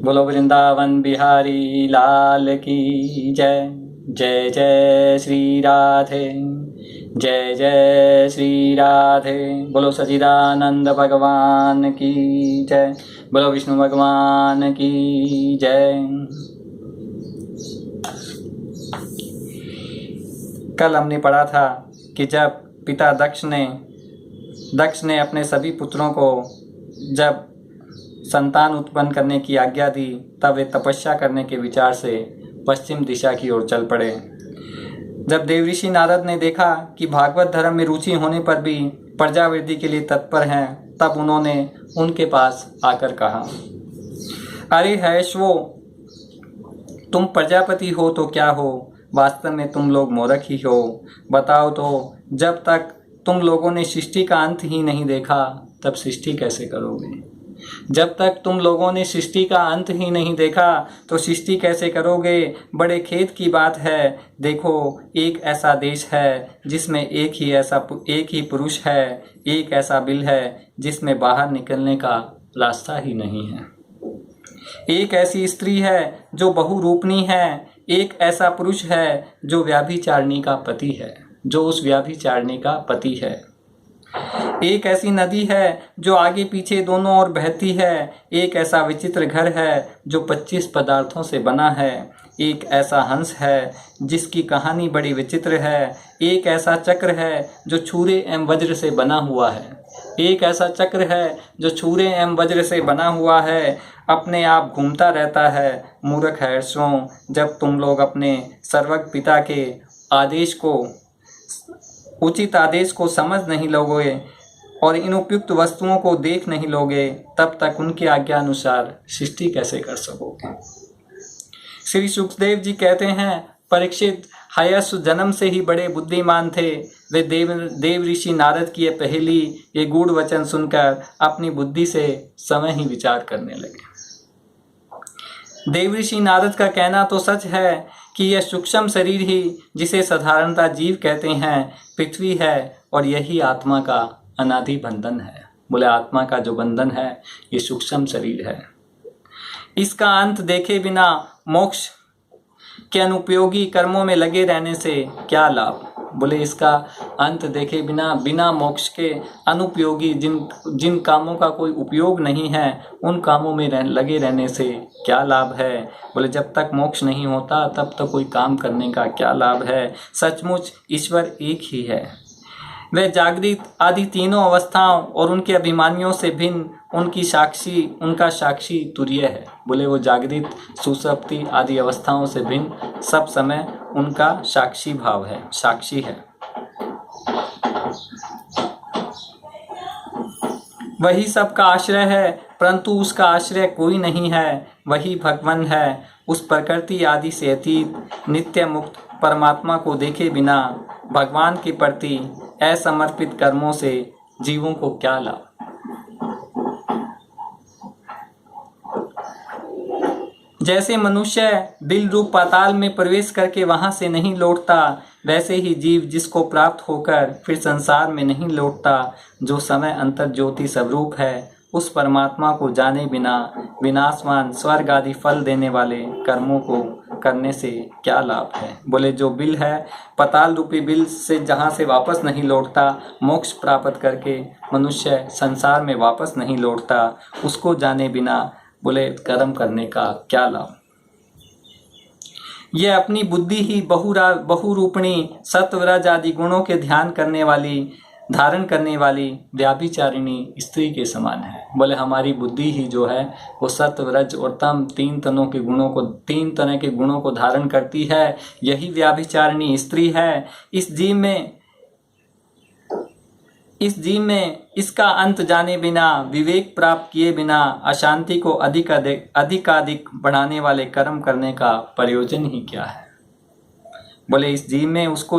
बोलो वृंदावन बिहारी लाल की जय। जय जय श्री राधे, जय जय श्री राधे। बोलो सच्चिदानंद भगवान की जय, बोलो विष्णु भगवान की जय। कल हमने पढ़ा था कि जब पिता दक्ष ने अपने सभी पुत्रों को जब संतान उत्पन्न करने की आज्ञा दी, तब वे तपस्या करने के विचार से पश्चिम दिशा की ओर चल पड़े। जब देवऋषि नारद ने देखा कि भागवत धर्म में रुचि होने पर भी प्रजावृद्धि के लिए तत्पर हैं, तब उन्होंने उनके पास आकर कहा, अरे हैश्वो, तुम प्रजापति हो तो क्या हो, वास्तव में तुम लोग मूर्ख ही हो। बताओ तो, जब तक तुम लोगों ने सृष्टि का अंत ही नहीं देखा, तब सृष्टि कैसे करोगे? जब तक तुम लोगों ने सृष्टि का अंत ही नहीं देखा तो सृष्टि कैसे करोगे? बड़े खेद की बात है। देखो, एक ऐसा देश है जिसमें एक ही पुरुष है, एक ऐसा बिल है जिसमें बाहर निकलने का रास्ता ही नहीं है। एक ऐसी स्त्री है जो बहुरूपणी है, एक ऐसा पुरुष है जो व्यभिचारिणी का पति है, जो उस व्यभिचारिणी का पति है। एक ऐसी नदी है जो आगे पीछे दोनों ओर बहती है, एक ऐसा विचित्र घर है जो 25 पदार्थों से बना है, एक ऐसा हंस है जिसकी कहानी बड़ी विचित्र है, एक ऐसा चक्र है जो छुरे एवं वज्र से बना हुआ है, एक ऐसा चक्र है जो छुरे एवं वज्र से बना हुआ है, अपने आप घूमता रहता है। मूर्ख हैसों, जब तुम लोग अपने सर्वज्ञ पिता के उचित आदेश को समझ नहीं लोगे और इन उपयुक्त वस्तुओं को देख नहीं लोगे, तब तक उनकी आज्ञा अनुसार सृष्टि कैसे कर सकोगे? श्री सुखदेव जी कहते हैं, परीक्षित हयस्व जन्म से ही बड़े बुद्धिमान थे। वे देव ऋषि नारद की ये गूढ़ वचन सुनकर अपनी बुद्धि से समय ही विचार करने लगे। देव ऋषि नारद का कहना तो सच है कि यह सूक्ष्म शरीर ही, जिसे साधारणतः जीव कहते हैं, पृथ्वी है और यही आत्मा का अनादि बंधन है। बोले, आत्मा का जो बंधन है ये सूक्ष्म शरीर है। इसका अंत देखे बिना मोक्ष के अनुपयोगी कर्मों में लगे रहने से क्या लाभ? बोले, इसका अंत देखे बिना मोक्ष के अनुपयोगी जिन कामों का कोई उपयोग नहीं है, उन कामों में लगे रहने से क्या लाभ है? बोले, जब तक मोक्ष नहीं होता तब तक कोई काम करने का क्या लाभ है? सचमुच ईश्वर एक ही है। वह जागृत आदि तीनों अवस्थाओं और उनके अभिमानियों से भिन्न उनका साक्षी तुर्य है। बोले, वो जागृत सुसुप्ति आदि अवस्थाओं से भिन्न सब समय उनका साक्षी भाव है, साक्षी है। वही सबका आश्रय है, परंतु उसका आश्रय कोई नहीं है। वही भगवान है। उस प्रकृति आदि से अतीत नित्य मुक्त परमात्मा को देखे बिना भगवान के प्रति असमर्पित कर्मों से जीवों को क्या लाभ? जैसे मनुष्य बिल रूप पाताल में प्रवेश करके वहां से नहीं लौटता, वैसे ही जीव जिसको प्राप्त होकर फिर संसार में नहीं लौटता, जो समय अंतर ज्योति स्वरूप है, उस परमात्मा को जाने बिना विनाशवान स्वर्ग आदि फल देने वाले कर्मों को करने से क्या लाभ है? बोले, जो बिल है, पाताल रूपी बिल से जहाँ से वापस नहीं लौटता, मोक्ष प्राप्त करके मनुष्य संसार में वापस नहीं लौटता, उसको जाने बिना बोले कर्म करने का क्या लाभ? यह अपनी बुद्धि ही बहुरूपणी सत्वरज आदि गुणों के धारण करने वाली व्याभिचारिणी स्त्री के समान है। बोले, हमारी बुद्धि ही जो है वो सत्वरज और तम तीन तरह के गुणों को धारण करती है। यही व्याभिचारिणी स्त्री है। इस जीव में इसका अंत जाने बिना, विवेक प्राप्त किए बिना अशांति को अधिकाधिक बढ़ाने वाले कर्म करने का प्रयोजन ही क्या है? बोले, इस जीव में इसका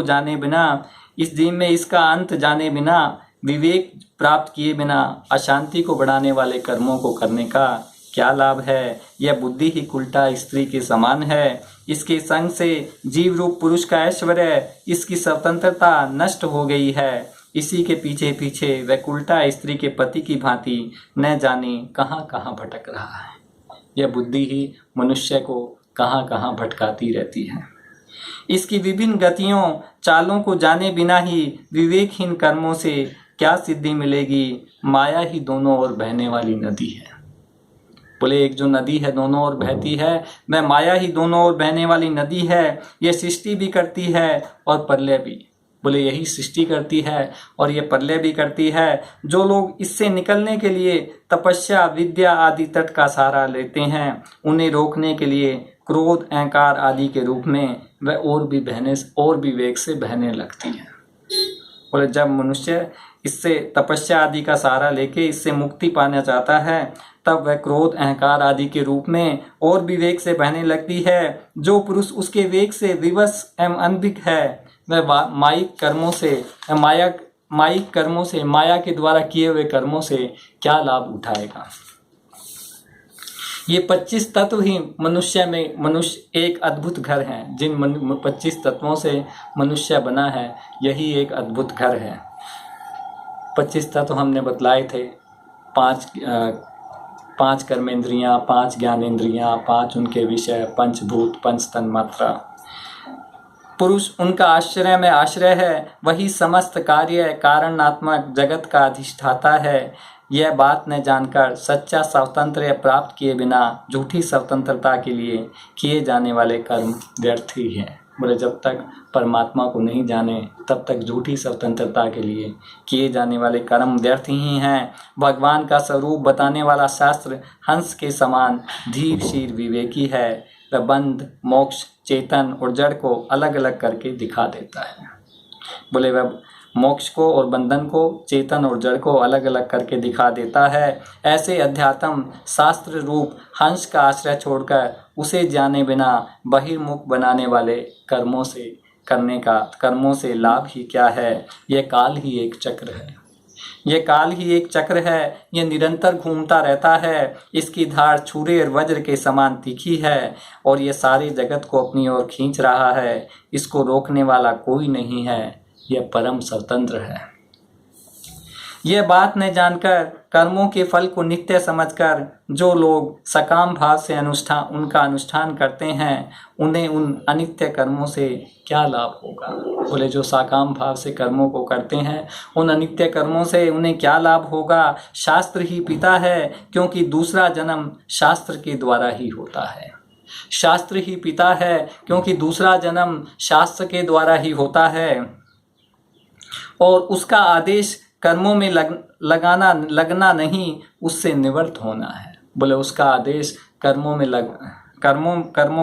अंत जाने बिना, विवेक प्राप्त किए बिना अशांति को बढ़ाने वाले कर्मों को करने का क्या लाभ है? यह बुद्धि ही उल्टा स्त्री के समान है। इसके संग से जीव रूप पुरुष का ऐश्वर्य, इसकी स्वतंत्रता नष्ट हो गई है। इसी के पीछे पीछे वह उल्टा स्त्री के पति की भांति न जाने कहाँ कहाँ भटक रहा है। यह बुद्धि ही मनुष्य को कहाँ कहाँ भटकाती रहती है। इसकी विभिन्न गतियों चालों को जाने बिना ही विवेकहीन कर्मों से क्या सिद्धि मिलेगी। माया ही दोनों ओर बहने वाली नदी है। बोले एक जो नदी है दोनों ओर बहती है, वह माया ही दोनों ओर बहने वाली नदी है। यह सृष्टि भी करती है और प्रलय भी। बोले यही सृष्टि करती है और ये प्रलय भी करती है। जो लोग इससे निकलने के लिए तपस्या, विद्या आदि तट का सहारा लेते हैं, उन्हें रोकने के लिए क्रोध, अहंकार आदि के रूप में वह और भी वेग से बहने लगती है। बोले जब मनुष्य इससे तपस्या आदि का सहारा लेके इससे मुक्ति पाना चाहता है, तब वह क्रोध, अहंकार आदि के रूप में और भी वेग से बहने लगती है। जो पुरुष उसके वेग से विवश एवं अनभिज्ञ है, वह माइक कर्मों से माया के द्वारा किए हुए कर्मों से क्या लाभ उठाएगा। ये 25 तत्व ही मनुष्य एक अद्भुत घर है। जिन 25 तत्वों से मनुष्य बना है, यही एक अद्भुत घर है। 25 तत्व हमने बतलाए थे। 5 कर्मेंद्रियां, 5 ज्ञानेंद्रियां, 5 उनके विषय, पंचभूत, पंच तन्मात्रा। पुरुष उनका आश्रय में आश्रय है, वही समस्त कार्य कारणात्मक जगत का अधिष्ठाता है। यह बात न जानकर सच्चा स्वतंत्र प्राप्त किए बिना झूठी स्वतंत्रता के लिए किए जाने वाले कर्म व्यर्थ ही हैं। बोले जब तक परमात्मा को नहीं जाने तब तक झूठी स्वतंत्रता के लिए किए जाने वाले कर्म व्यर्थ ही हैं। भगवान का स्वरूप बताने वाला शास्त्र हंस के समान धीरशील विवेकी है। वह बंध, मोक्ष, चेतन और जड़ को अलग अलग करके दिखा देता है। बोले वह मोक्ष को और बंधन को, चेतन और जड़ को अलग अलग करके दिखा देता है। ऐसे अध्यात्म शास्त्र रूप हंस का आश्रय छोड़कर उसे जाने बिना बहिर्मुख बनाने वाले कर्मों से लाभ ही क्या है। यह काल ही एक चक्र है। यह निरंतर घूमता रहता है। इसकी धार छुरे और वज्र के समान तीखी है और यह सारे जगत को अपनी ओर खींच रहा है। इसको रोकने वाला कोई नहीं है। यह परम स्वतंत्र है। यह बात न जानकर कर्मों के फल को नित्य समझकर जो लोग सकाम भाव से उनका अनुष्ठान करते हैं, उन्हें उन अनित्य कर्मों से क्या लाभ होगा। बोले जो सकाम भाव से कर्मों को करते हैं, उन अनित्य कर्मों से उन्हें क्या लाभ होगा। शास्त्र ही पिता है, क्योंकि दूसरा जन्म शास्त्र के द्वारा ही होता है। शास्त्र ही पिता है, क्योंकि दूसरा जन्म शास्त्र के द्वारा ही होता है और उसका आदेश कर्मों में लगना नहीं, उससे निवृत्त होना है। बोले उसका आदेश कर्मों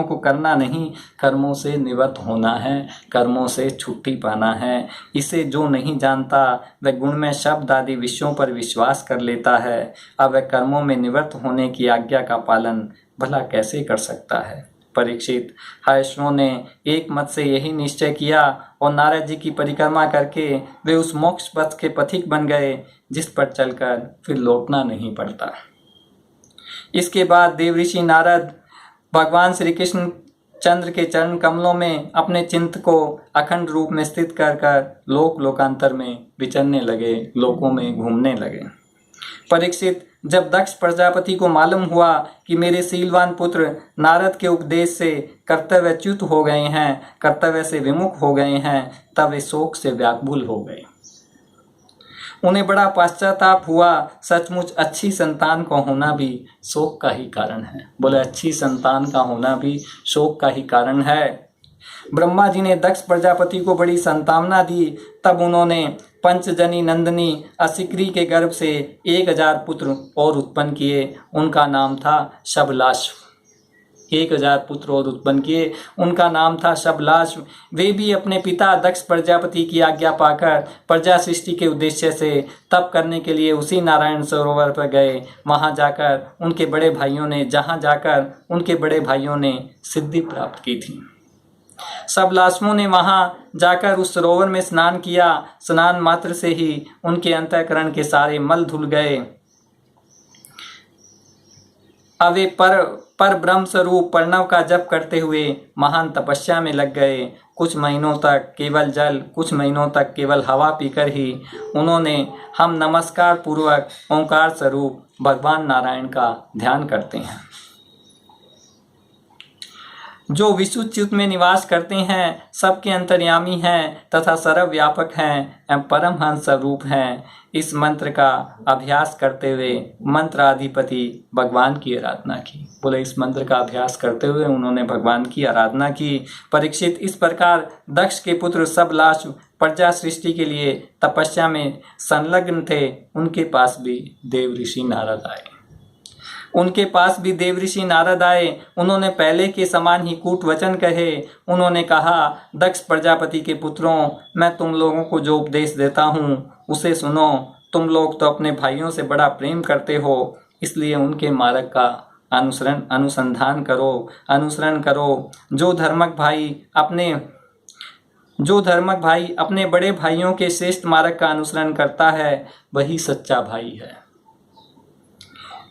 को करना नहीं, कर्मों से निवृत्त होना है, कर्मों से छुट्टी पाना है। इसे जो नहीं जानता वह गुण में शब्द आदि विषयों पर विश्वास कर लेता है। अब वह कर्मों में निवृत्त होने की आज्ञा का पालन भला कैसे कर सकता है। परीक्षित, हर्षों ने एक मत से यही निश्चय किया और नारद जी की परिक्रमा करके वे उस मोक्ष पथ के पथिक बन गए, जिस पर चलकर फिर लौटना नहीं पड़ता। इसके बाद देवऋषि नारद भगवान श्री कृष्ण चंद्र के चरण कमलों में अपने चिंत को अखंड रूप में स्थित कर लोकांतर में विचरने लगे, लोकों में घूमने लगे। परीक्षित, जब दक्ष प्रजापति को मालूम हुआ कि मेरे शीलवान पुत्र नारद के उपदेश से कर्तव्यच्युत हो गए हैं, कर्तव्य से विमुख हो गए हैं, तब वे शोक से व्याकुल हो गए। उन्हें बड़ा पश्चाताप हुआ। सचमुच अच्छी संतान का होना भी शोक का ही कारण है। बोले अच्छी संतान का होना भी शोक का ही कारण है। ब्रह्मा जी ने दक्ष प्रजापति को बड़ी संतावना दी। तब उन्होंने पंचजनी नंदनी असिक्री के गर्भ से 1000 पुत्र और उत्पन्न किए। उनका नाम था शबलाश्व। 1000 पुत्र और उत्पन्न किए, उनका नाम था शबलाश्व। वे भी अपने पिता दक्ष प्रजापति की आज्ञा पाकर प्रजा सृष्टि के उद्देश्य से तप करने के लिए उसी नारायण सरोवर पर गए। जहाँ जाकर उनके बड़े भाइयों ने सिद्धि प्राप्त की थी। सब लाशमों ने वहां जाकर उस सरोवर में स्नान किया। स्नान मात्र से ही उनके अंतःकरण के सारे मल धुल गए। अब वे पर ब्रह्म स्वरूप प्रणव का जप करते हुए महान तपस्या में लग गए। कुछ महीनों तक केवल जल, कुछ महीनों तक केवल हवा पीकर ही उन्होंने हम नमस्कार पूर्वक ओंकार स्वरूप भगवान नारायण का ध्यान करते हैं। जो विशुद्धचित्त में निवास करते हैं, सबके अंतर्यामी हैं तथा सर्वव्यापक हैं एवं परमहंस स्वरूप हैं। इस मंत्र का अभ्यास करते हुए मंत्राधिपति भगवान की आराधना की। बोले इस मंत्र का अभ्यास करते हुए उन्होंने भगवान की आराधना की। परीक्षित, इस प्रकार दक्ष के पुत्र सब लाश प्रजा सृष्टि के लिए तपस्या में संलग्न थे। उनके पास भी देव ऋषि नारद आए। उन्होंने पहले के समान ही कूट वचन कहे। उन्होंने कहा, दक्ष प्रजापति के पुत्रों, मैं तुम लोगों को जो उपदेश देता हूँ उसे सुनो। तुम लोग तो अपने भाइयों से बड़ा प्रेम करते हो, इसलिए उनके मार्ग का अनुसंधान करो। जो धर्मक भाई अपने बड़े भाइयों के श्रेष्ठ मार्ग का अनुसरण करता है, वही सच्चा भाई है।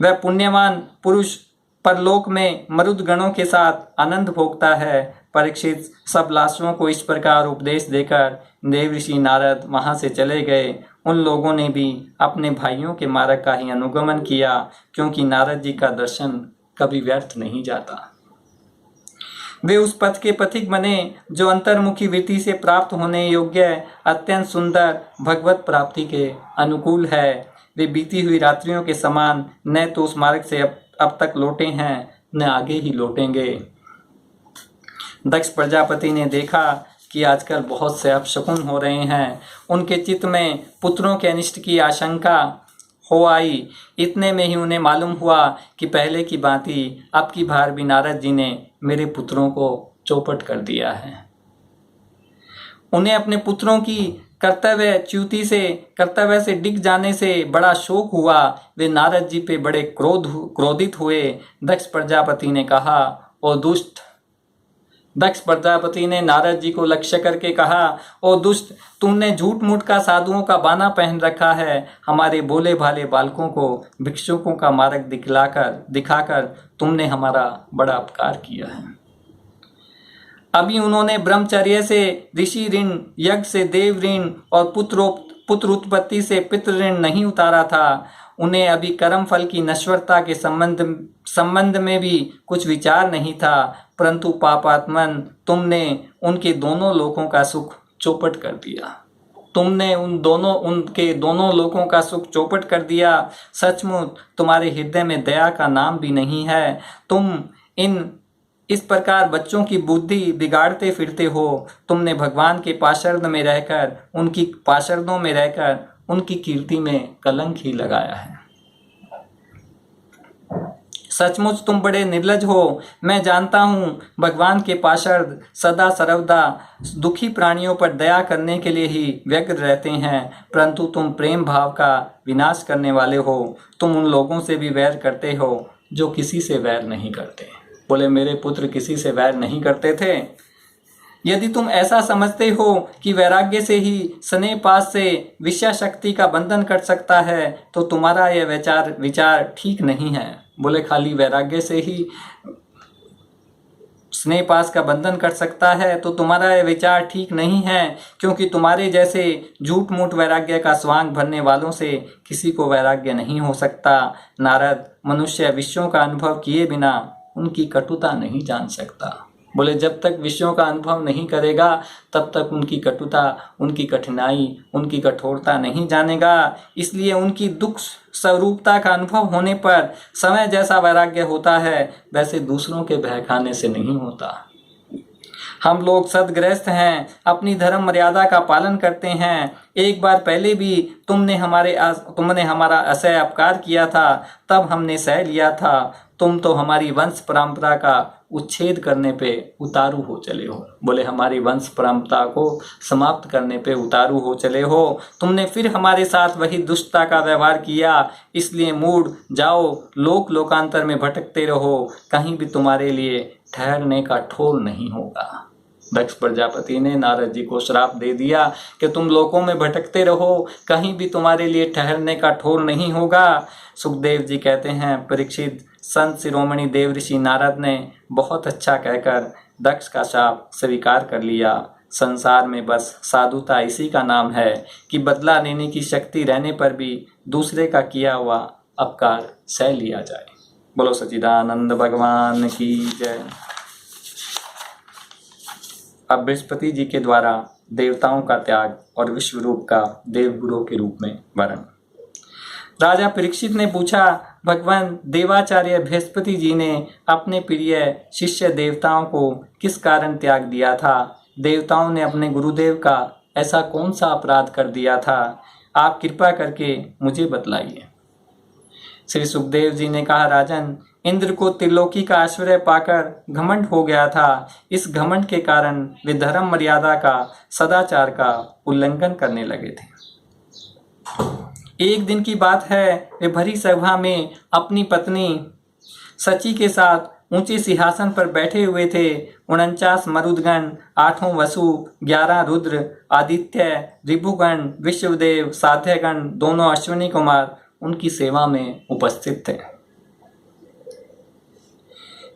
वह पुण्यवान पुरुष परलोक में मरुद गणों के साथ आनंद भोगता है। परीक्षित, सब लाशों को इस प्रकार उपदेश देकर देव ऋषि नारद वहां से चले गए। उन लोगों ने भी अपने भाइयों के मार्ग का ही अनुगमन किया, क्योंकि नारद जी का दर्शन कभी व्यर्थ नहीं जाता। वे उस पथ के पथिक बने जो अंतर्मुखी वृत्ति से प्राप्त होने योग्य अत्यंत सुंदर भगवत प्राप्ति के अनुकूल है। वे बीती हुई रात्रियों के समान न तो उस मार्ग से अब तक लौटे हैं, न आगे ही लौटेंगे। दक्ष प्रजापति ने देखा कि आजकल बहुत से अपशकुन हो रहे हैं। उनके चित्त में पुत्रों के अनिष्ट की आशंका हो आई। इतने में ही उन्हें मालूम हुआ कि पहले की भांति अब की बार भी नारद जी ने मेरे पुत्रों को चौपट कर दिया है। उन्हें अपने पुत्रों की कर्तव्य से डिग जाने से बड़ा शोक हुआ। वे नारद जी पे बड़े क्रोधित हुए। दक्ष प्रजापति ने नारद जी को लक्ष्य करके कहा, ओ दुष्ट, तुमने झूठ मूठ का साधुओं का बाना पहन रखा है। हमारे भोले भाले बालकों को भिक्षुकों का मार्ग दिखाकर तुमने हमारा बड़ा अपकार किया है। अभी उन्होंने ब्रह्मचर्य से ऋषि ऋण, यज्ञ से देव ऋण और पुत्र उत्पत्ति से पितृ ऋण नहीं उतारा था। उन्हें अभी कर्म फल की नश्वरता के संबंध में भी कुछ विचार नहीं था, परंतु पापात्मन, तुमने उनके दोनों लोकों का सुख चौपट कर दिया। उनके दोनों लोकों का सुख चौपट कर दिया। सचमुच तुम्हारे हृदय में दया का नाम भी नहीं है। तुम इस प्रकार बच्चों की बुद्धि बिगाड़ते फिरते हो। तुमने भगवान के पार्षद में रहकर उनकी कीर्ति में कलंक ही लगाया है। सचमुच तुम बड़े निर्लज हो। मैं जानता हूँ भगवान के पार्षद सदा सर्वदा दुखी प्राणियों पर दया करने के लिए ही व्यग्र रहते हैं, परंतु तुम प्रेम भाव का विनाश करने वाले हो। तुम उन लोगों से भी वैर करते हो जो किसी से वैर नहीं करते। बोले मेरे पुत्र किसी से वैर नहीं करते थे। यदि तुम ऐसा समझते हो कि वैराग्य से ही स्नेह पास से विषय शक्ति का बंधन कर सकता है, तो तुम्हारा यह विचार ठीक नहीं है। बोले खाली वैराग्य से ही स्नेह पास का बंधन कर सकता है तो तुम्हारा यह विचार ठीक नहीं है, क्योंकि तुम्हारे जैसे झूठ मूठ वैराग्य का स्वांग भरने वालों से किसी को वैराग्य नहीं हो सकता। नारद, मनुष्य विषयों का अनुभव किए बिना उनकी कटुता नहीं जान सकता। बोले जब तक विषयों का अनुभव नहीं करेगा तब तक उनकी कटुता, उनकी कठिनाई, उनकी कठोरता नहीं जानेगा। इसलिए उनकी दुख स्वरूपता का अनुभव होने पर समय जैसा वैराग्य होता है, वैसे दूसरों के बहकाने से नहीं होता। हम लोग सद्गृहस्थ हैं, अपनी धर्म मर्यादा का पालन करते हैं। एक बार पहले भी तुमने हमारा असह्य अपकार किया था, तब हमने सह लिया था। तुम तो हमारी वंश परंपरा का उच्छेद करने पे उतारू हो चले हो। बोले हमारी वंश परंपरा को समाप्त करने पे उतारू हो चले हो। तुमने फिर हमारे साथ वही दुष्टता का व्यवहार किया। इसलिए मूढ़ जाओ, लोकांतर में भटकते रहो, कहीं भी तुम्हारे लिए ठहरने का ठौर नहीं होगा। दक्ष प्रजापति ने नारद जी को श्राप दे दिया कि तुम लोकों में भटकते रहो, कहीं भी तुम्हारे लिए ठहरने का ठौर नहीं होगा। सुखदेव जी कहते हैं, परीक्षित, संत शिरोमणि देव ऋषि नारद ने बहुत अच्छा कहकर दक्ष का शाप स्वीकार कर लिया। संसार में बस साधुता इसी का नाम है कि बदला लेने की शक्ति रहने पर भी दूसरे का किया हुआ अपकार सह लिया जाए। बोलो सच्चिदानंद भगवान की जय। अब बृहस्पति जी के द्वारा देवताओं का त्याग और विश्व रूप का देवगुरु के रूप में वर्ण। राजा परीक्षित ने पूछा, भगवान देवाचार्य बृहस्पति जी ने अपने प्रिय शिष्य देवताओं को किस कारण त्याग दिया था? देवताओं ने अपने गुरुदेव का ऐसा कौन सा अपराध कर दिया था? आप कृपा करके मुझे बतलाइए। श्री सुखदेव जी ने कहा, राजन, इंद्र को त्रिलोकी का ऐश्वर्य पाकर घमंड हो गया था। इस घमंड के कारण वे धर्म मर्यादा का, सदाचार का उल्लंघन करने लगे थे। एक दिन की बात है, वे भरी सभा में अपनी पत्नी सची के साथ ऊंचे सिंहासन पर बैठे हुए थे। 49 मरुदगण, 8 वसु, 11 रुद्र, आदित्य, रिभुगण, विश्वदेव, साध्यगण, दोनों अश्विनी कुमार उनकी सेवा में उपस्थित थे।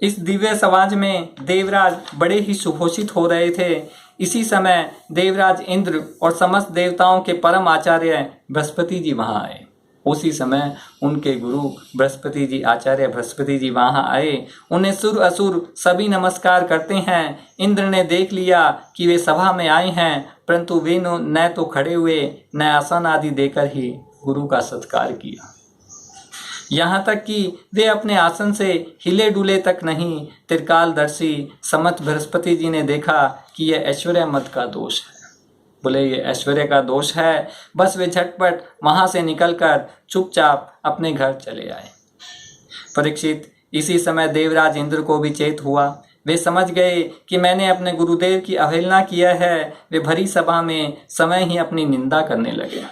इस दिव्य समाज में देवराज बड़े ही सुघोषित हो रहे थे। इसी समय देवराज इंद्र और समस्त देवताओं के परम आचार्य बृहस्पति जी वहां आए। उसी समय उनके गुरु बृहस्पति जी, आचार्य बृहस्पति जी वहां आए। उन्हें सुर असुर सभी नमस्कार करते हैं। इंद्र ने देख लिया कि वे सभा में आए हैं, परंतु वे न तो खड़े हुए न आसन आदि देकर ही गुरु का सत्कार किया। यहाँ तक कि वे अपने आसन से हिले डुले तक नहीं। त्रिकालदर्शी समर्थ बृहस्पति जी ने देखा कि यह ऐश्वर्य मद का दोष है। बोले, ये ऐश्वर्य का दोष है। बस वे झटपट वहां से निकलकर चुपचाप अपने घर चले आए। परीक्षित, इसी समय देवराज इंद्र को भी चेत हुआ। वे समझ गए कि मैंने अपने गुरुदेव की अवहेलना किया है। वे भरी सभा में समय ही अपनी निंदा करने लगे।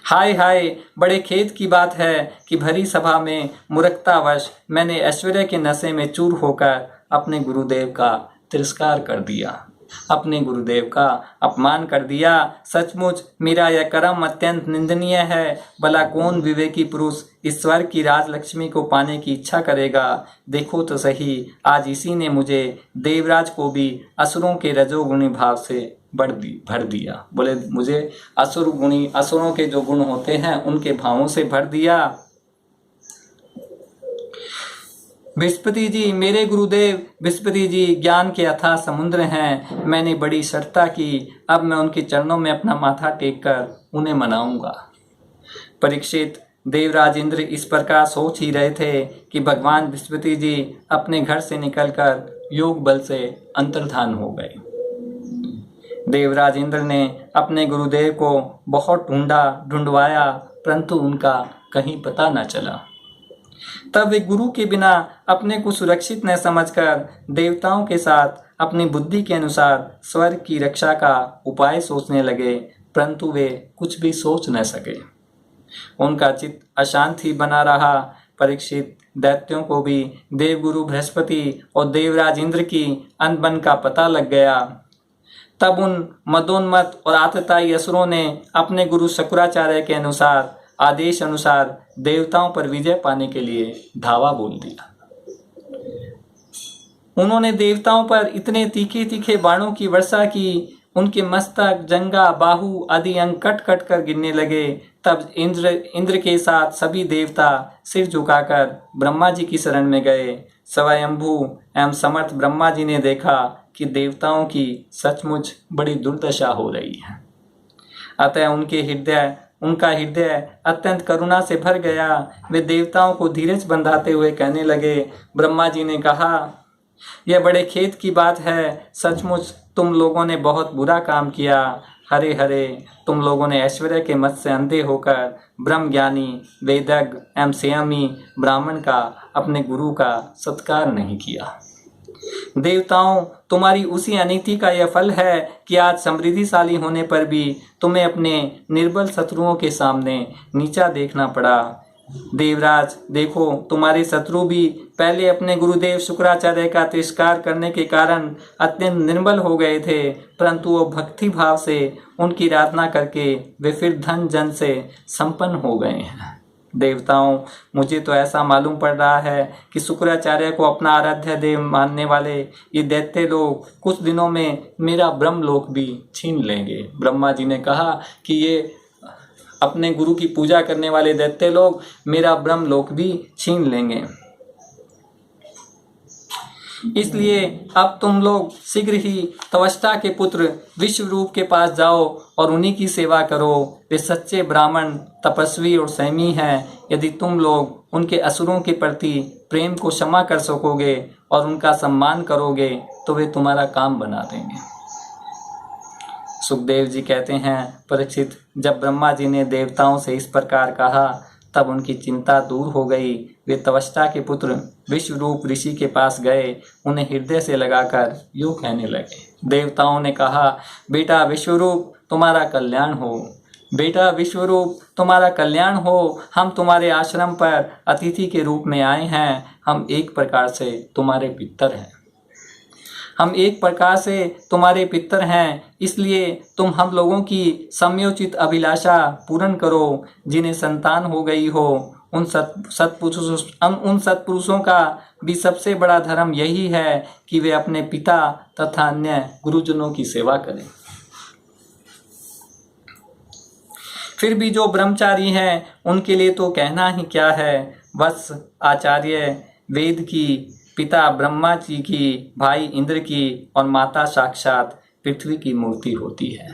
हाय हाय, बड़े खेद की बात है कि भरी सभा में मूर्खतावश मैंने ऐश्वर्य के नशे में चूर होकर अपने गुरुदेव का तिरस्कार कर दिया, अपने गुरुदेव का अपमान कर दिया। सचमुच मेरा यह कर्म अत्यंत निंदनीय है। भला कौन विवेकी पुरुष ईश्वर की राजलक्ष्मी को पाने की इच्छा करेगा? देखो तो सही, आज इसी ने मुझे देवराज को भी असुरों के रजोगुणी भाव से भर दिया। बोले, मुझे असुरों के जो गुण होते हैं उनके भावों से भर दिया। बृहस्पति जी, मेरे गुरुदेव बृहस्पति जी ज्ञान के अथाह समुद्र हैं। मैंने बड़ी श्रद्धा की, अब मैं उनके चरणों में अपना माथा टेक कर उन्हें मनाऊंगा। परीक्षित, देवराज इंद्र इस प्रकार सोच ही रहे थे कि भगवान बृहस्पति जी अपने घर से निकलकर योग बल से अंतर्धान हो गए। देवराज इंद्र ने अपने गुरुदेव को बहुत ढूंढवाया, परंतु उनका कहीं पता न चला। तब वे गुरु के बिना अपने को सुरक्षित न समझकर देवताओं के साथ अपनी बुद्धि के अनुसार स्वर्ग की रक्षा का उपाय सोचने लगे, परंतु वे कुछ भी सोच न सके। उनका चित्त अशांत ही बना रहा। परीक्षित, दैत्यों को भी देवगुरु बृहस्पति और देवराज इंद्र की अनबन का पता लग गया। तब उन मदोन्मत्त और आतताई असुरों ने अपने गुरु शुक्राचार्य के आदेश अनुसार देवताओं पर विजय पाने के लिए धावा बोल दिया। उन्होंने देवताओं पर इतने तीखे तीखे बाणों की वर्षा की, उनके मस्तक, जंगा, बाहु आदि अंग कट कट कर गिरने लगे। तब इंद्र के साथ सभी देवता सिर झुकाकर ब्रह्मा जी की शरण में गए। स्वयंभू एवं समर्थ ब्रह्मा जी ने देखा कि देवताओं की सचमुच बड़ी दुर्दशा हो रही है। अतः उनका हृदय अत्यंत करुणा से भर गया। वे देवताओं को धीरज बंधाते हुए कहने लगे। ब्रह्मा जी ने कहा, यह बड़े खेद की बात है। सचमुच तुम लोगों ने बहुत बुरा काम किया। हरे हरे, तुम लोगों ने ऐश्वर्य के मत से अंधे होकर ब्रह्म ज्ञानी, वेदज्ञ एवं संयमी ब्राह्मण का, अपने गुरु का सत्कार नहीं किया। देवताओं, तुम्हारी उसी अनीति का यह फल है कि आज समृद्धिशाली होने पर भी तुम्हें अपने निर्बल शत्रुओं के सामने नीचा देखना पड़ा। देवराज, देखो, तुम्हारे शत्रु भी पहले अपने गुरुदेव शुक्राचार्य का तिरस्कार करने के कारण अत्यंत निर्बल हो गए थे, परंतु वो भक्ति भाव से उनकी आराधना करके वे फिर धन जन से संपन्न हो गए हैं। देवताओं, मुझे तो ऐसा मालूम पड़ रहा है कि शुक्राचार्य को अपना आराध्य देव मानने वाले ये दैत्य लोग कुछ दिनों में मेरा ब्रह्मलोक भी छीन लेंगे। ब्रह्मा जी ने कहा कि ये अपने गुरु की पूजा करने वाले दैत्य लोग मेरा ब्रह्मलोक भी छीन लेंगे। इसलिए अब तुम लोग शीघ्र ही त्वष्टा के पुत्र विश्वरूप के पास जाओ और उन्हीं की सेवा करो। वे सच्चे ब्राह्मण, तपस्वी और संयमी हैं। यदि तुम लोग उनके असुरों के प्रति प्रेम को क्षमा कर सकोगे और उनका सम्मान करोगे तो वे तुम्हारा काम बना देंगे। सुखदेव जी कहते हैं, परीक्षित, जब ब्रह्मा जी ने देवताओं से इस प्रकार कहा तब उनकी चिंता दूर हो गई। वे त्वष्टा के पुत्र विश्वरूप ऋषि के पास गए, उन्हें हृदय से लगाकर यूं कहने लगे। देवताओं ने कहा, बेटा विश्वरूप तुम्हारा कल्याण हो, बेटा विश्वरूप तुम्हारा कल्याण हो। हम तुम्हारे आश्रम पर अतिथि के रूप में आए हैं। हम एक प्रकार से तुम्हारे पितर हैं, हम एक प्रकार से तुम्हारे पितर हैं। इसलिए तुम हम लोगों की समयोचित अभिलाषा पूर्ण करो। जिन्हें संतान हो गई हो उन सत्पुरुषों का भी सबसे बड़ा धर्म यही है कि वे अपने पिता तथा अन्य गुरुजनों की सेवा करें। फिर भी जो ब्रह्मचारी हैं उनके लिए तो कहना ही क्या है। बस आचार्य वेद की, पिता ब्रह्मा जी की, भाई इंद्र की और माता साक्षात पृथ्वी की मूर्ति होती है।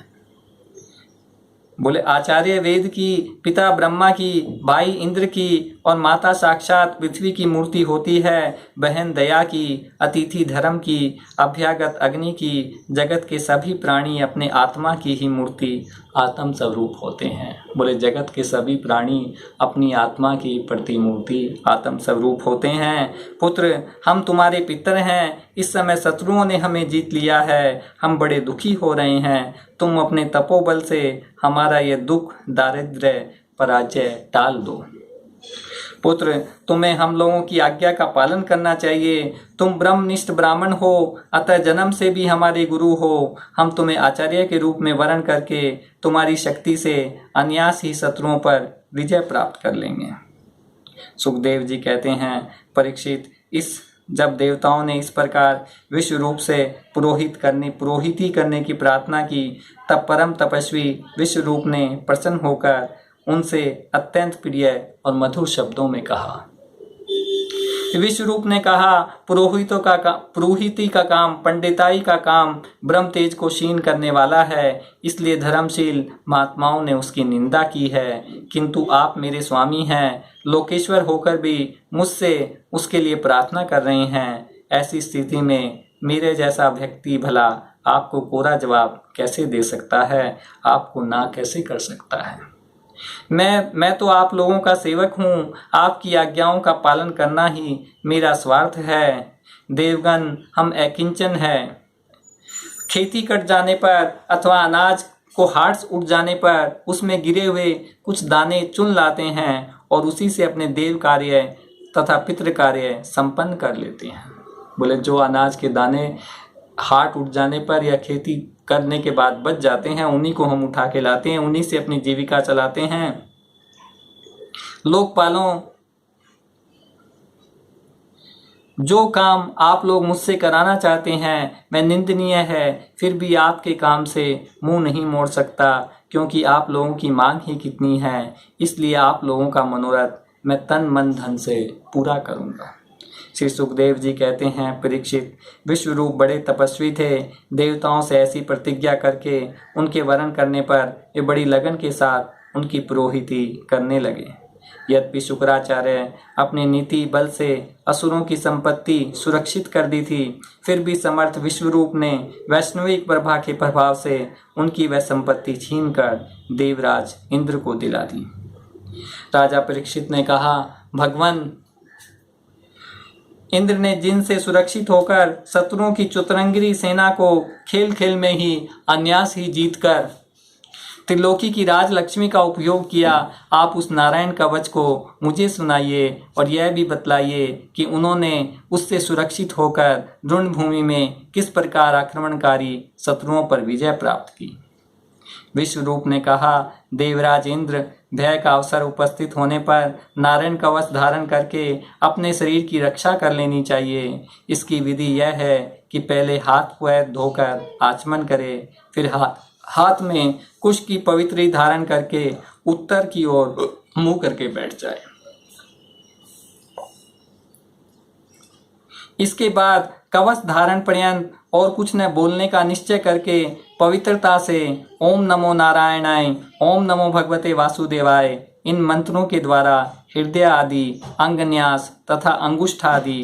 बोले आचार्य वेद की, पिता ब्रह्मा की, भाई इंद्र की और माता साक्षात पृथ्वी की मूर्ति होती है। बहन दया की, अतिथि धर्म की, अभ्यागत अग्नि की, जगत के सभी प्राणी अपने आत्मा की ही मूर्ति आत्म स्वरूप होते हैं। बोले जगत के सभी प्राणी अपनी आत्मा की प्रतिमूर्ति आत्म स्वरूप होते हैं। पुत्र, हम तुम्हारे पितर हैं। इस समय शत्रुओं ने हमें जीत लिया है, हम बड़े दुखी हो रहे हैं। तुम अपने तपोबल से हमारा यह दुख, दारिद्र्य, पराजय टाल दो। पुत्र, तुम्हें हम लोगों की आज्ञा का पालन करना चाहिए। तुम ब्रह्मनिष्ठ ब्राह्मण हो, अतः जन्म से भी हमारे गुरु हो। हम तुम्हें आचार्य के रूप में वरण करके तुम्हारी शक्ति से अनायास ही शत्रुओं पर विजय प्राप्त कर लेंगे। सुखदेव जी कहते हैं, परीक्षित, जब देवताओं ने इस प्रकार विश्व रूप से पुरोहिती करने की प्रार्थना की, तब परम तपस्वी विश्व रूप ने प्रसन्न होकर उनसे अत्यंत प्रिय और मधुर शब्दों में कहा। विश्व रूप ने कहा, पुरोहिती का काम, पंडिताई का काम ब्रह्म तेज को क्षीण करने वाला है, इसलिए धर्मशील महात्माओं ने उसकी निंदा की है। किंतु आप मेरे स्वामी हैं, लोकेश्वर होकर भी मुझसे उसके लिए प्रार्थना कर रहे हैं। ऐसी स्थिति में मेरे जैसा व्यक्ति भला आपको कोरा जवाब कैसे दे सकता है, आपको ना कैसे कर सकता है। मैं तो आप लोगों का सेवक हूँ, आपकी आज्ञाओं का पालन करना ही मेरा स्वार्थ है। देवगण, हम अकिंचन हैं। खेती कट जाने पर अथवा अनाज को हाथ उठ जाने पर उसमें गिरे हुए कुछ दाने चुन लाते हैं और उसी से अपने देव कार्य तथा पितृ कार्य संपन्न कर लेते हैं। बोले जो अनाज के दाने हाथ उठ जाने पर या खेती करने के बाद बच जाते हैं, उन्हीं को हम उठा के लाते हैं, उन्हीं से अपनी जीविका चलाते हैं। लोकपालों, जो काम आप लोग मुझसे कराना चाहते हैं मैं निंदनीय है, फिर भी आपके काम से मुंह नहीं मोड़ सकता, क्योंकि आप लोगों की मांग ही कितनी है। इसलिए आप लोगों का मनोरथ मैं तन मन धन से पूरा करूंगा। श्री सुखदेव जी कहते हैं, परीक्षित, विश्वरूप बड़े तपस्वी थे। देवताओं से ऐसी प्रतिज्ञा करके उनके वरण करने पर वे बड़ी लगन के साथ उनकी पुरोहिती करने लगे। यद्यपि शुक्राचार्य अपनी नीति बल से असुरों की संपत्ति सुरक्षित कर दी थी, फिर भी समर्थ विश्वरूप ने वैष्णविक प्रभा के प्रभाव से उनकी वह संपत्ति छीनकर देवराज इंद्र को दिला दी। राजा परीक्षित ने कहा, भगवान इंद्र ने जिनसे सुरक्षित होकर शत्रुओं की चतुरंगी सेना को खेल खेल में ही अनायास ही जीतकर त्रिलोकी की राजलक्ष्मी का उपयोग किया, आप उस नारायण कवच को मुझे सुनाइए और यह भी बतलाइए कि उन्होंने उससे सुरक्षित होकर रणभूमि में किस प्रकार आक्रमणकारी शत्रुओं पर विजय प्राप्त की। विश्वरूप ने कहा, देवराज इंद्र, भय का अवसर उपस्थित होने पर नारायण कवच धारण करके अपने शरीर की रक्षा कर लेनी चाहिए। इसकी विधि यह है कि पहले हाथ पैर धोकर आचमन करे, फिर हाथ में कुश की पवित्री धारण करके उत्तर की ओर मुंह करके बैठ जाए। इसके बाद कवच धारण पर्यंत और कुछ न बोलने का निश्चय करके पवित्रता से ओम नमो नारायणाय, ओम नमो भगवते वासुदेवाय इन मंत्रों के द्वारा हृदय आदि अंग न्यास तथा अंगुष्ठ आदि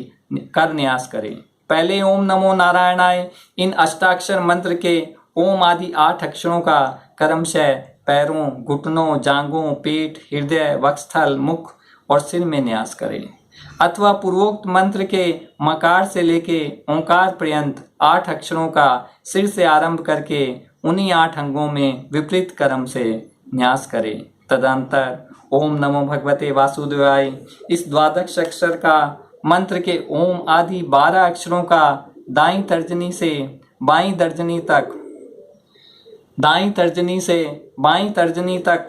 कर न्यास करें। पहले ओम नमो नारायणाय इन अष्टाक्षर मंत्र के ओम आदि 8 अक्षरों का क्रमशः पैरों, घुटनों, जांघों, पेट, हृदय, वक्षस्थल, मुख और सिर में न्यास करें, अथवा पूर्वोक्त मंत्र के मकार से लेके ओंकार पर्यंत 8 अक्षरों का सिर से आरंभ करके उन्हीं 8 अंगों में विपरीत क्रम से न्यास करें। तदंतर ओम नमो भगवते वासुदेवाय इस द्वादश अक्षर का मंत्र के ओम आदि 12 अक्षरों का दाईं तर्जनी से बाईं तर्जनी तक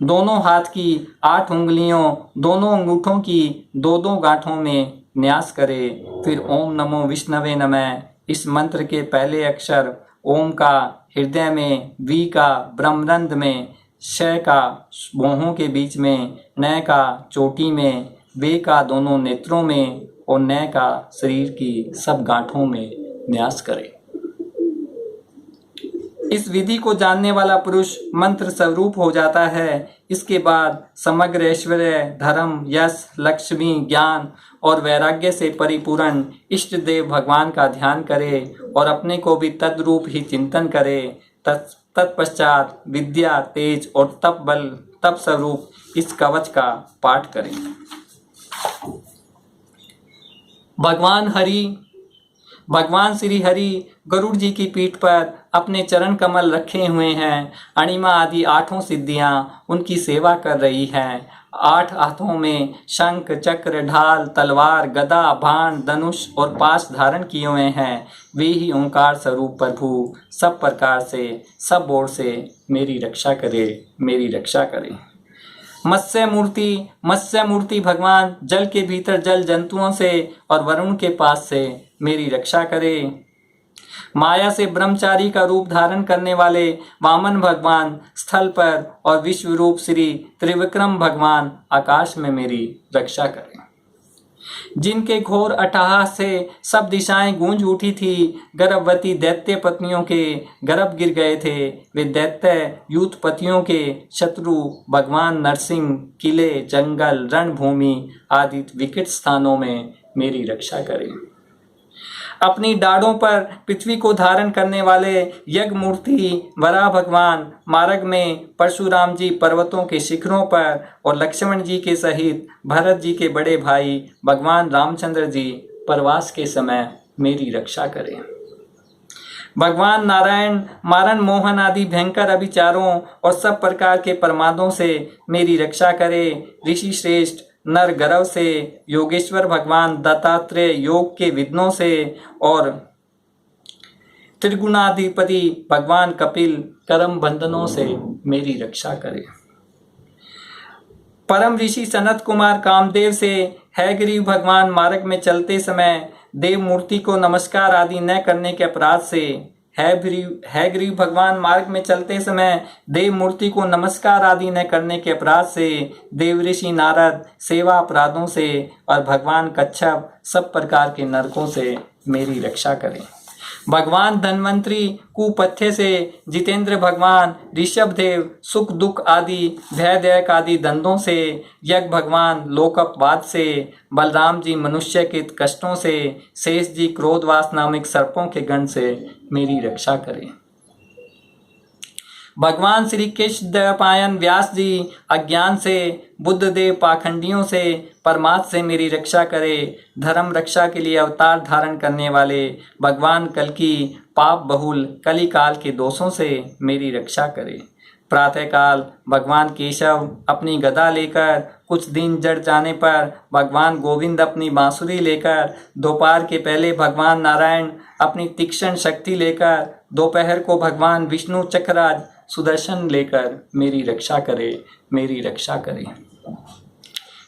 दोनों हाथ की 8 उंगलियों, दोनों अंगूठों की 2-2 गांठों में न्यास करे। फिर ओम नमो विष्णवे नमः इस मंत्र के पहले अक्षर ओम का हृदय में, वी का ब्रह्मरंध्र में, श का भौहों के बीच में, न का चोटी में, वे का दोनों नेत्रों में और न का शरीर की सब गांठों में न्यास करे। इस विधि को जानने वाला पुरुष मंत्र स्वरूप हो जाता है। इसके बाद समग्र ऐश्वर्य, धर्म, यश, लक्ष्मी, ज्ञान और वैराग्य से परिपूर्ण इष्ट देव भगवान का ध्यान करे और अपने को भी तद्रूप ही चिंतन करे। तत्पश्चात विद्या, तेज और तप स्वरूप इस कवच का पाठ करें। भगवान श्री हरि गरुड़ जी की पीठ पर अपने चरण कमल रखे हुए हैं। अणिमा आदि 8 सिद्धियां उनकी सेवा कर रही हैं। 8 हाथों में शंख, चक्र, ढाल, तलवार, गदा, बाण, धनुष और पाश धारण किए हुए हैं। वे ही ओंकार स्वरूप प्रभु सब प्रकार से, सब ओर से मेरी रक्षा करे। मत्स्य मूर्ति भगवान जल के भीतर जल जंतुओं से और वरुण के पास से मेरी रक्षा करे। माया से ब्रह्मचारी का रूप धारण करने वाले वामन भगवान स्थल पर और विश्व रूप श्री त्रिविक्रम भगवान आकाश में मेरी रक्षा करें। जिनके घोर अट्टहास से सब दिशाएं गूंज उठी थी, गर्भवती दैत्य पत्नियों के गर्भ गिर गए थे। वे दैत्य यूथपतियों के शत्रु भगवान नरसिंह किले, जंगल, रणभूमि आदि विकट स्थानों में मेरी रक्षा करें। अपनी डाढ़ों पर पृथ्वी को धारण करने वाले यज्ञ मूर्ति वराह भगवान मार्ग में परशुराम जी पर्वतों के शिखरों पर और लक्ष्मण जी के सहित भरत जी के बड़े भाई भगवान रामचंद्र जी प्रवास के समय मेरी रक्षा करें। भगवान नारायण मारण मोहन आदि भयंकर अभिचारों और सब प्रकार के प्रमादों से मेरी रक्षा करे। ऋषि श्रेष्ठ नर गर्व से, योगेश्वर भगवान दत्तात्रेय योग के विघ्नों से और त्रिगुणाधिपति भगवान कपिल कर्म बंधनों से मेरी रक्षा करे। परम ऋषि सनत कुमार कामदेव से हैग्रीव भगवान मार्ग में चलते समय देव मूर्ति को नमस्कार आदि न करने के अपराध से, हैग्रीव भगवान मार्ग में चलते समय देव मूर्ति को नमस्कार आदि न करने के अपराध से, देव ऋषि नारद सेवा अपराधों से और भगवान कच्छप सब प्रकार के नरकों से मेरी रक्षा करें। भगवान धन्वंतरी कुपथ्य से, जितेंद्र भगवान ऋषभदेव सुख दुख आदि भयदैक आदि दंदों से, यज्ञ भगवान लोकपवाद से, बलराम जी मनुष्य के कष्टों से, शेष जी क्रोधवास नामक सर्पों के गण से मेरी रक्षा करें। भगवान श्री कृष्ण द्वैपायन व्यास जी अज्ञान से, बुद्ध देव पाखंडियों से, परमात्मा से मेरी रक्षा करे। धर्म रक्षा के लिए अवतार धारण करने वाले भगवान कल्कि पाप बहुल कली काल के दोषों से मेरी रक्षा करे। प्रातःकाल भगवान केशव अपनी गदा लेकर, कुछ दिन जड़ जाने पर भगवान गोविंद अपनी बांसुरी लेकर, दोपहर के पहले भगवान नारायण अपनी तीक्ष्ण शक्ति लेकर, दोपहर को भगवान विष्णु चक्रराज सुदर्शन लेकर मेरी रक्षा करे।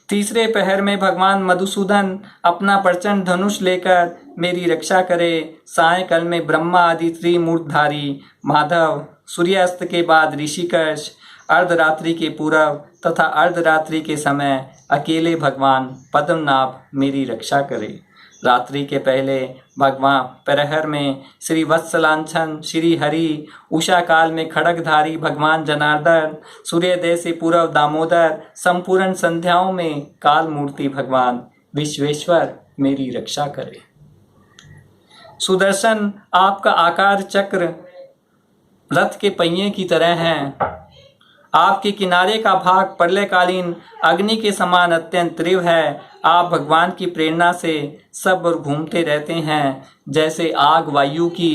तीसरे पहर में भगवान मधुसूदन अपना प्रचंड धनुष लेकर मेरी रक्षा करे। सायंकाल में ब्रह्मा आदि त्रिमूर्तिधारी माधव, सूर्यास्त के बाद ऋषिकेश अर्धरात्रि के पूर्व तथा अर्धरात्रि के समय अकेले भगवान पद्मनाभ मेरी रक्षा करे। रात्रि के पहले भगवान प्रहर में श्री वत्सलांछन श्री हरि, उषा काल में खड़गधारी भगवान जनार्दन, सूर्योदय से पूर्व दामोदर, संपूर्ण संध्याओं में काल मूर्ति भगवान विश्वेश्वर मेरी रक्षा करे। सुदर्शन आपका आकार चक्र रथ के पहिए की तरह है। आपके किनारे का भाग प्रलयकालीन अग्नि के समान अत्यंत तीव्र है। आप भगवान की प्रेरणा से सब ओर घूमते रहते हैं। जैसे आग वायु की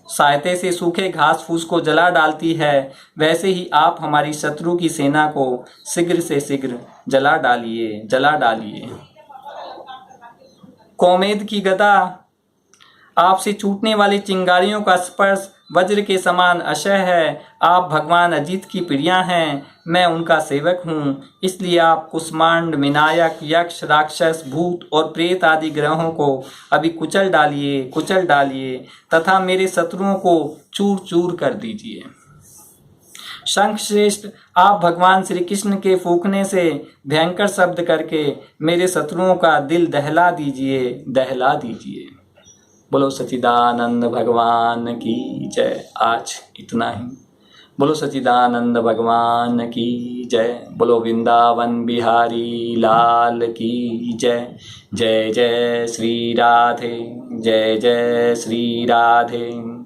सहायता से सूखे घास फूस को जला डालती है, वैसे ही आप हमारी शत्रु की सेना को शीघ्र से शीघ्र जला डालिए। कोमेद की गदा, आपसे छूटने वाली चिंगारियों का स्पर्श वज्र के समान अशय है। आप भगवान अजित की प्रिया हैं, मैं उनका सेवक हूँ, इसलिए आप कुष्मांड, विनायक, यक्ष, राक्षस, भूत और प्रेत आदि ग्रहों को अभी कुचल डालिए तथा मेरे शत्रुओं को चूर चूर कर दीजिए। शंख श्रेष्ठ, आप भगवान श्री कृष्ण के फूंकने से भयंकर शब्द करके मेरे शत्रुओं का दिल दहला दीजिए। बोलो सच्चिदानंद भगवान की जय। आज इतना ही। बोलो सच्चिदानंद भगवान की जय। बोलो वृंदावन बिहारी लाल की जय। जय जय श्री राधे, जय जय श्री राधे।